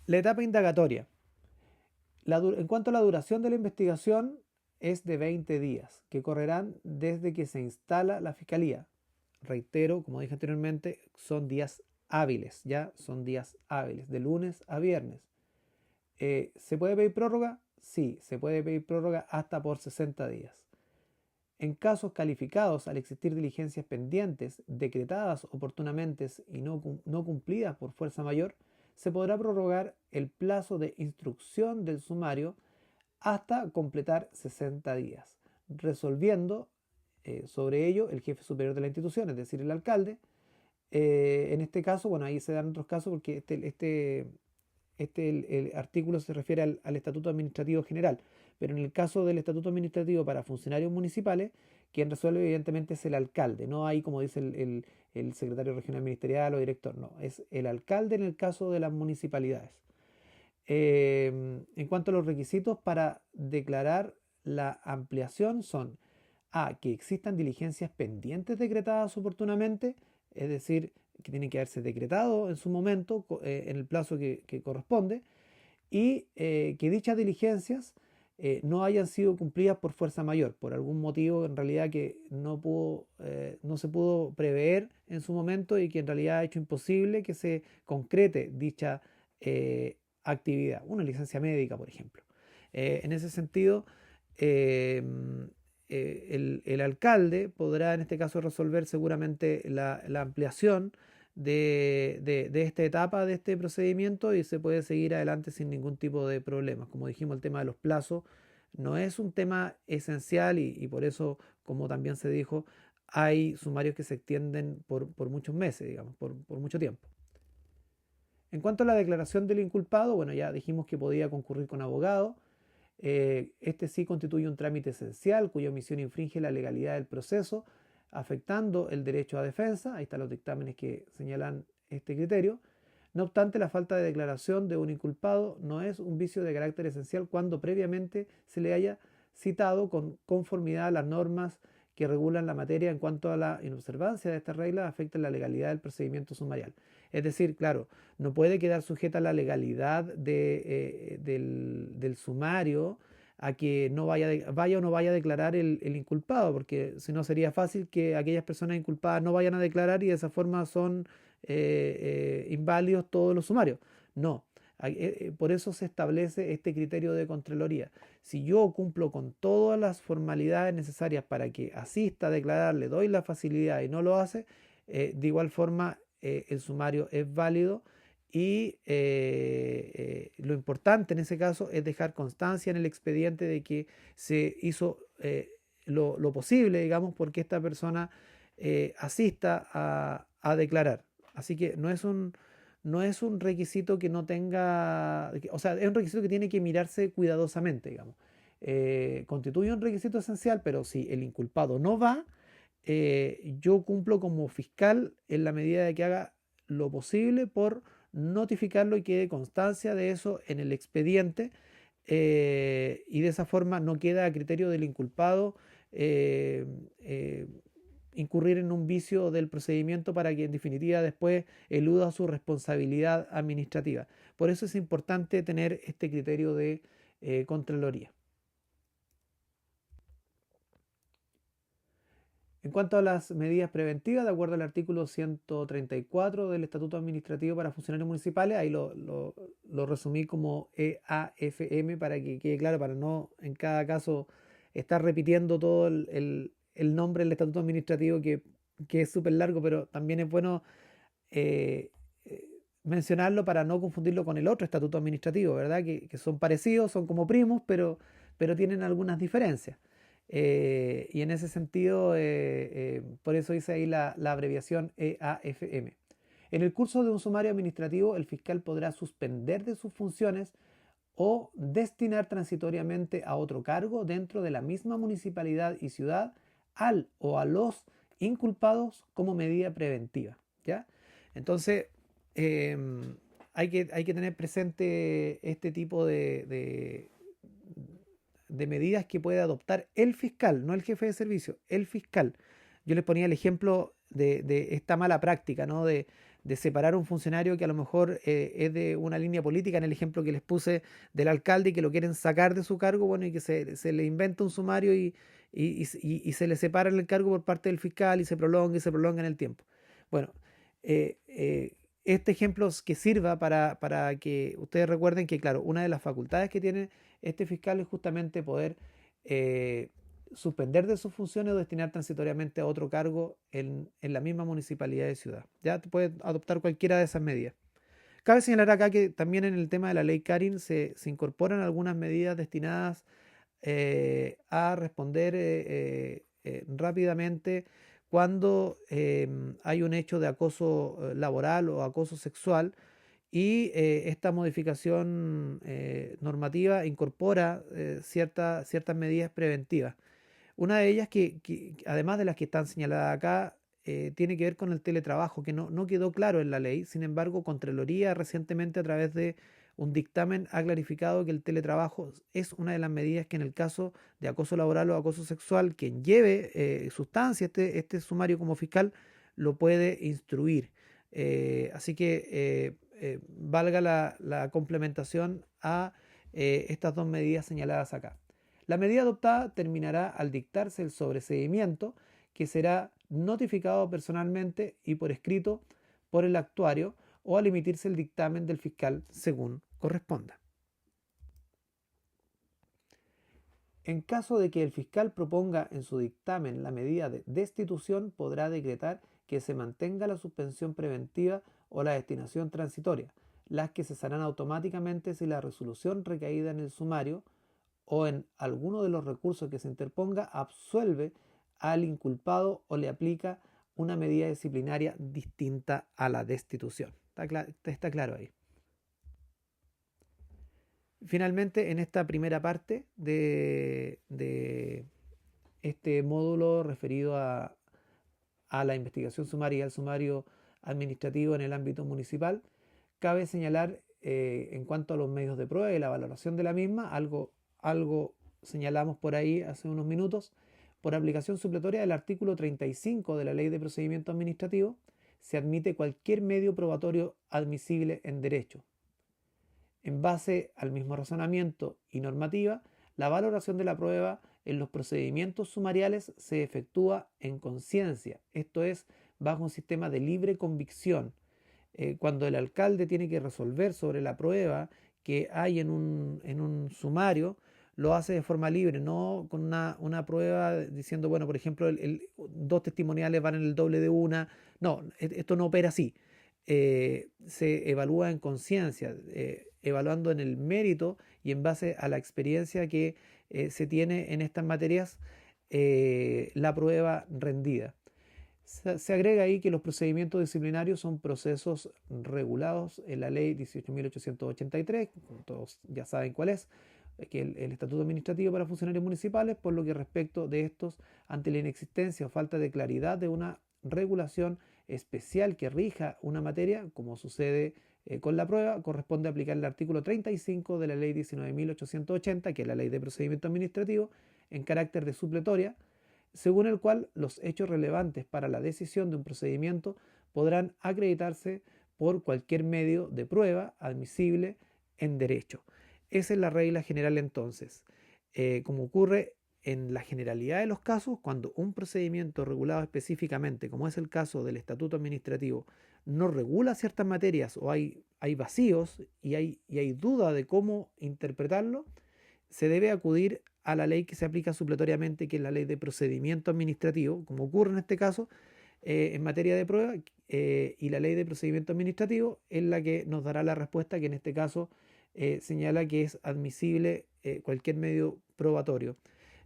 [SPEAKER 1] La etapa indagatoria. En cuanto a la duración de la investigación, es de 20 días, que correrán desde que se instala la fiscalía. Reitero, como dije anteriormente, son días hábiles, ya son días hábiles, de lunes a viernes. ¿Se puede pedir prórroga? Sí, se puede pedir prórroga hasta por 60 días. En casos calificados, al existir diligencias pendientes, decretadas oportunamente y no cumplidas por fuerza mayor, se podrá prorrogar el plazo de instrucción del sumario hasta completar 60 días, resolviendo sobre ello el jefe superior de la institución, es decir, el alcalde. En este caso, bueno, ahí se dan otros casos porque el artículo se refiere al Estatuto Administrativo General, pero en el caso del Estatuto Administrativo para funcionarios municipales, quien resuelve evidentemente es el alcalde, no hay como dice el secretario regional ministerial o director, no, es el alcalde en el caso de las municipalidades. En cuanto a los requisitos para declarar la ampliación son A, que existan diligencias pendientes decretadas oportunamente, es decir, que tienen que haberse decretado en su momento, en el plazo que corresponde, y que dichas diligencias no hayan sido cumplidas por fuerza mayor, por algún motivo en realidad que no se pudo prever en su momento y que en realidad ha hecho imposible que se concrete dicha actividad, una licencia médica, por ejemplo. En ese sentido, eh, el alcalde podrá en este caso resolver seguramente la ampliación de esta etapa, de este procedimiento, y se puede seguir adelante sin ningún tipo de problemas. Como dijimos, el tema de los plazos no es un tema esencial y por eso, como también se dijo, hay sumarios que se extienden por muchos meses, digamos, por mucho tiempo. En cuanto a la declaración del inculpado, bueno, ya dijimos que podía concurrir con abogado. Este sí constituye un trámite esencial cuya omisión infringe la legalidad del proceso, afectando el derecho a defensa. Ahí están los dictámenes que señalan este criterio. No obstante, la falta de declaración de un inculpado no es un vicio de carácter esencial cuando previamente se le haya citado con conformidad a las normas que regulan la materia en cuanto a la inobservancia de estas reglas afecta la legalidad del procedimiento sumarial. Es decir, claro, no puede quedar sujeta a la legalidad del sumario a que no vaya o no vaya a declarar el inculpado, porque si no sería fácil que aquellas personas inculpadas no vayan a declarar y de esa forma son inválidos todos los sumarios. No, por eso se establece este criterio de Contraloría. Si yo cumplo con todas las formalidades necesarias para que asista a declarar, le doy la facilidad y no lo hace, de igual forma el sumario es válido y lo importante en ese caso es dejar constancia en el expediente de que se hizo lo posible, digamos, porque esta persona asista a declarar. Así que no es un requisito que no tenga, o sea, es un requisito que tiene que mirarse cuidadosamente, digamos. Constituye un requisito esencial, pero si el inculpado no va, yo cumplo como fiscal en la medida de que haga lo posible por notificarlo y quede constancia de eso en el expediente, y de esa forma no queda a criterio del inculpado eh, eh, incurrir en un vicio del procedimiento para que en definitiva después eluda su responsabilidad administrativa. Por eso es importante tener este criterio de Contraloría. En cuanto a las medidas preventivas, de acuerdo al artículo 134 del Estatuto Administrativo para Funcionarios Municipales, ahí lo resumí como EAFM para que quede claro, para no en cada caso estar repitiendo todo el nombre del Estatuto Administrativo que es súper largo, pero también es bueno eh, eh, mencionarlo para no confundirlo con el otro Estatuto Administrativo, ¿verdad? Que son parecidos, son como primos, pero tienen algunas diferencias. Y en ese sentido, por eso hice ahí la abreviación EAFM. En el curso de un sumario administrativo, el fiscal podrá suspender de sus funciones o destinar transitoriamente a otro cargo dentro de la misma municipalidad y ciudad al o a los inculpados como medida preventiva, ¿ya? Entonces, eh, hay que tener presente este tipo de medidas que puede adoptar el fiscal, no el jefe de servicio, el fiscal. Yo les ponía el ejemplo de esta mala práctica, ¿no? De separar un funcionario que a lo mejor es de una línea política, en el ejemplo que les puse del alcalde y que lo quieren sacar de su cargo, bueno, y que se le inventa un sumario y se le separa el cargo por parte del fiscal y se prolonga en el tiempo. Bueno, este ejemplo es que sirva para que ustedes recuerden que, claro, una de las facultades que tiene este fiscal es justamente poder eh, suspender de sus funciones o destinar transitoriamente a otro cargo en la misma municipalidad de ciudad. Ya puede adoptar cualquiera de esas medidas. Cabe señalar acá que también en el tema de la ley Karin se incorporan algunas medidas destinadas a responder rápidamente cuando hay un hecho de acoso laboral o acoso sexual, y esta modificación normativa incorpora ciertas medidas preventivas. Una de ellas además de las que están señaladas acá, tiene que ver con el teletrabajo, que no quedó claro en la ley. Sin embargo, Contraloría recientemente a través de un dictamen ha clarificado que el teletrabajo es una de las medidas que en el caso de acoso laboral o acoso sexual, quien lleve sustancia este sumario como fiscal lo puede instruir. Así que valga la complementación a estas dos medidas señaladas acá. La medida adoptada terminará al dictarse el sobreseimiento, que será notificado personalmente y por escrito por el actuario, o al emitirse el dictamen del fiscal según corresponda. En caso de que el fiscal proponga en su dictamen la medida de destitución, podrá decretar que se mantenga la suspensión preventiva o la destinación transitoria, las que cesarán automáticamente si la resolución recaída en el sumario o en alguno de los recursos que se interponga absuelve al inculpado o le aplica una medida disciplinaria distinta a la destitución. Está claro ahí. Finalmente, en esta primera parte de este módulo referido a la investigación sumaria y al sumario administrativo en el ámbito municipal, cabe señalar en cuanto a los medios de prueba y la valoración de la misma, algo señalamos por ahí hace unos minutos. Por aplicación supletoria del artículo 35 de la Ley de Procedimiento Administrativo, se admite cualquier medio probatorio admisible en derecho. En base al mismo razonamiento y normativa, la valoración de la prueba en los procedimientos sumariales se efectúa en conciencia, esto es, bajo un sistema de libre convicción. Cuando el alcalde tiene que resolver sobre la prueba que hay en un sumario, lo hace de forma libre, no con una prueba diciendo, bueno, por ejemplo, dos testimoniales van en el doble de una. No, esto no opera así. Se evalúa en conciencia, evaluando en el mérito y en base a la experiencia que se tiene en estas materias, la prueba rendida. Se agrega ahí que los procedimientos disciplinarios son procesos regulados en la ley 18.883, todos ya saben cuál es, que el Estatuto Administrativo para Funcionarios Municipales, por lo que respecto de estos, ante la inexistencia o falta de claridad de una regulación especial que rija una materia, como sucede con la prueba, corresponde aplicar el artículo 35 de la ley 19.880, que es la ley de procedimiento administrativo, en carácter de supletoria, según el cual los hechos relevantes para la decisión de un procedimiento podrán acreditarse por cualquier medio de prueba admisible en derecho. Esa es la regla general entonces. Como ocurre en la generalidad de los casos, cuando un procedimiento regulado específicamente, como es el caso del estatuto administrativo, no regula ciertas materias o hay vacíos y hay duda de cómo interpretarlo, se debe acudir a la ley que se aplica supletoriamente, que es la ley de procedimiento administrativo, como ocurre en este caso en materia de prueba, y la ley de procedimiento administrativo es la que nos dará la respuesta, que en este caso señala que es admisible cualquier medio probatorio.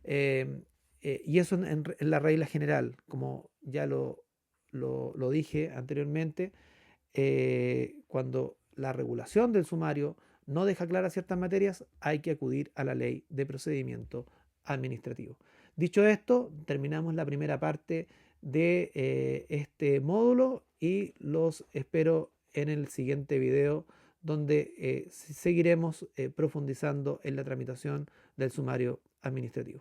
[SPEAKER 1] Eh, y eso en la regla general, como ya lo dije anteriormente, cuando la regulación del sumario no deja claras ciertas materias, hay que acudir a la ley de procedimiento administrativo. Dicho esto, terminamos la primera parte de este módulo y los espero en el siguiente video donde seguiremos profundizando en la tramitación del sumario administrativo.